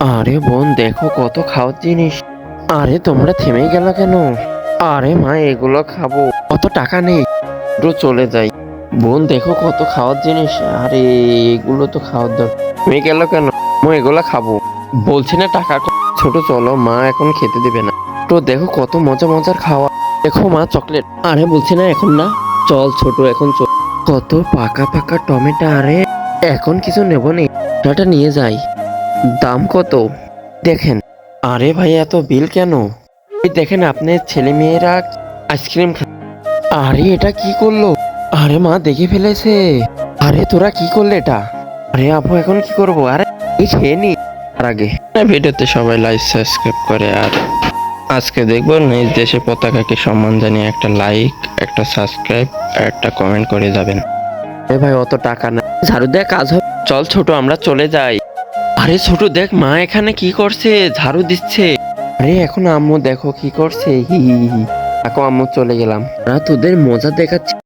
আরে বোন দেখো কত খাওয়ার জিনিস। আরে তোমরা থেমে গেল কেন? আরে মা এগুলো খাবো, অত টাকা নেই, একটু চলে যাই। বোন দেখো কত খাওয়ার জিনিস, আরে এগুলো তো খাওয়ার দরকার। থেমে গেল কেন? মো এগুলো খাবো, বলছি না টাকা ছোট চলো, মা এখন খেতে দেবে না। তো দেখো কত মজা মজার খাওয়া, দেখো মা চকলেট। আরে বলছি না এখন না, চল ছোট এখন চল। কত পাকা পাকা টমেটো, আরে এখন কিছু নেবো নি, ওটা নিয়ে যাই। দাম কত দেখেন? আরে ভাই এত বিল কেন? এই দেখেন আপনার ছেলে মেয়েরা আইসক্রিম আরে এটা কি করলো? আরে মা দেখে ফেলেছে। আরে তোরা কি করলে এটা? আরে আপু এখন কি করবো? আরে এই খেয়ে নি তার আগে ভিডিওতে সবাই লাইক সাবস্ক্রাইব করে। আর আজকে দেখবো নিজ দেশে পতাকাকে সম্মান জানিয়ে একটা লাইক, একটা সাবস্ক্রাইব আর একটা কমেন্ট করে যাবেন। আরে ভাই অত টাকা না, ঝাড়ু দেখ কাজ হবে। চল ছোট আমরা চলে যাই। আরে ছোট দেখ মা এখানে কি করছে, ঝাড়ু দিচ্ছে। আরে এখন আম্মু দেখো কি করছে, হি হি হি। দেখো আম্মু চলে গেলাম, তোদের মজা দেখাচ্ছি।